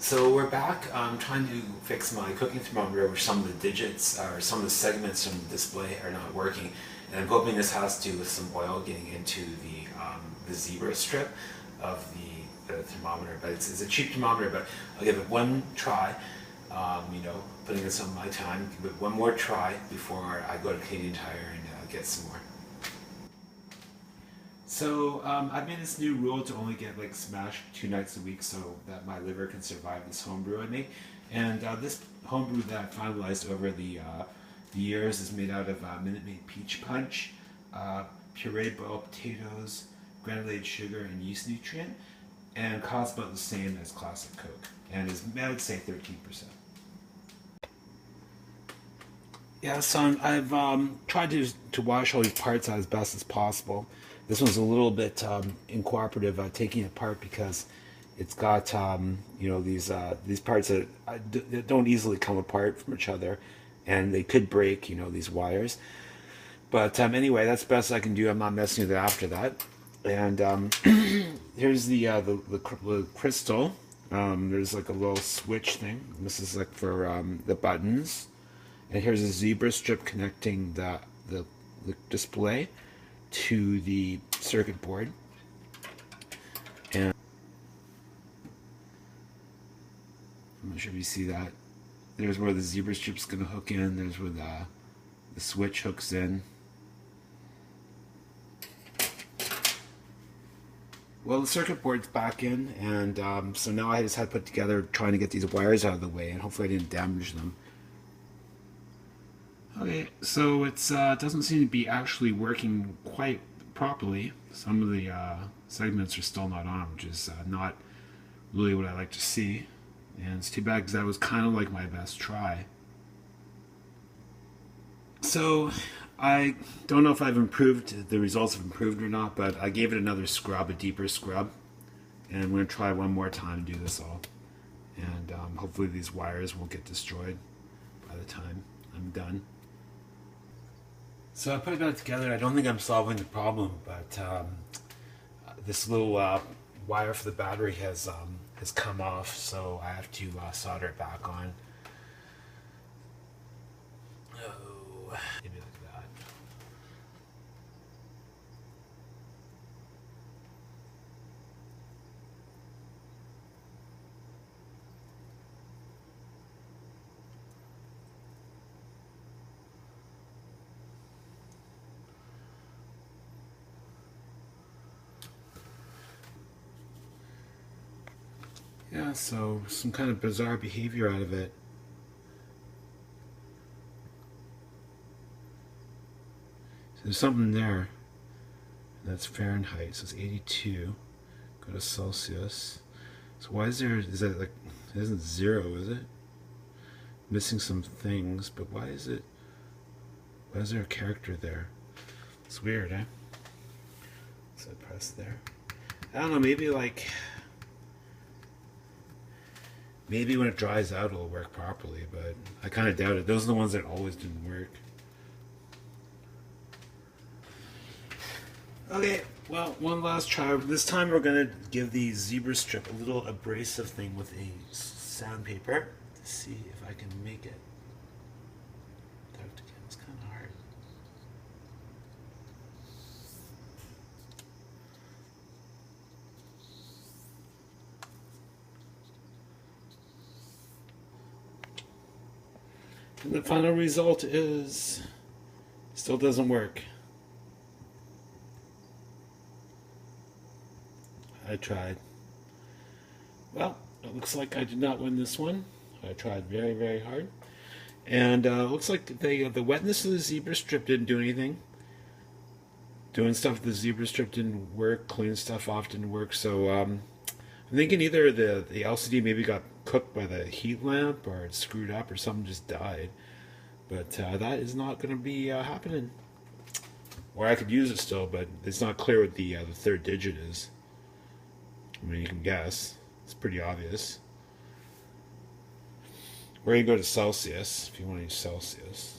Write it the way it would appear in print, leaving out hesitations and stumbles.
So we're back trying to fix my cooking thermometer, where some of the digits or some of the segments from the display are not working. And I'm hoping this has to do with some oil getting into the zebra strip of the thermometer. But it's a cheap thermometer, but I'll give it one try. Putting in some of my time, give it one more try before I go to Canadian Tire and get some more. So I've made this new rule to only get like smashed 2 nights a week so that my liver can survive this homebrew I make. And this homebrew that I finalized over the years is made out of Minute Maid peach punch, pureed boiled potatoes, granulated sugar, and yeast nutrient, and costs about the same as classic Coke, and is, I would say, 13%. Yeah, so I've tried to wash all these parts out as best as possible. This one's a little bit incooperative taking it apart because it's got these parts that don't easily come apart from each other, and they could break these wires. But anyway, that's the best I can do. I'm not messing with it after that. And here's the crystal. There's like a little switch thing. This is like for the buttons. And here's a zebra strip connecting the display to the circuit board. And I'm not sure if you see that. There's where the zebra strip's going to hook in. There's where the switch hooks in. Well, the circuit board's back in, and so now I just had to put together trying to get these wires out of the way, and hopefully I didn't damage them. Okay, so it doesn't seem to be actually working quite properly. Some of the segments are still not on, which is not really what I like to see. And it's too bad because that was kind of like my best try. So I don't know if I've improved, the results have improved or not, but I gave it another scrub, a deeper scrub. And I'm going to try one more time to do this all. And hopefully these wires won't get destroyed by the time I'm done. So I put it back together. I don't think I'm solving the problem, but this little wire for the battery has come off, so I have to solder it back on. Oh, maybe like that. Yeah, so some kind of bizarre behavior out of it. So there's something there. That's Fahrenheit, so it's 82. Go to Celsius. So why is that like, it isn't 0, is it? Missing some things, but why is there a character there? It's weird, eh? So I press there. I don't know, maybe when it dries out it'll work properly, but I kind of doubt it. Those are the ones that always didn't work. Okay, well, one last try. This time we're going to give the zebra strip a little abrasive thing with a sandpaper to see if I can make it. It's kind of hard. And the final result is still doesn't work. I tried. Well, it looks like I did not win this one. I tried very, very hard. And it looks like the wetness of the zebra strip didn't do anything. Doing stuff with the zebra strip didn't work. Cleaning stuff off didn't work. So I'm thinking either the LCD maybe got cooked by the heat lamp, or it screwed up, or something just died. But that is not going to be happening. Or I could use it still, but it's not clear what the third digit is. I mean, you can guess. It's pretty obvious. Or you can go to Celsius if you want to use Celsius.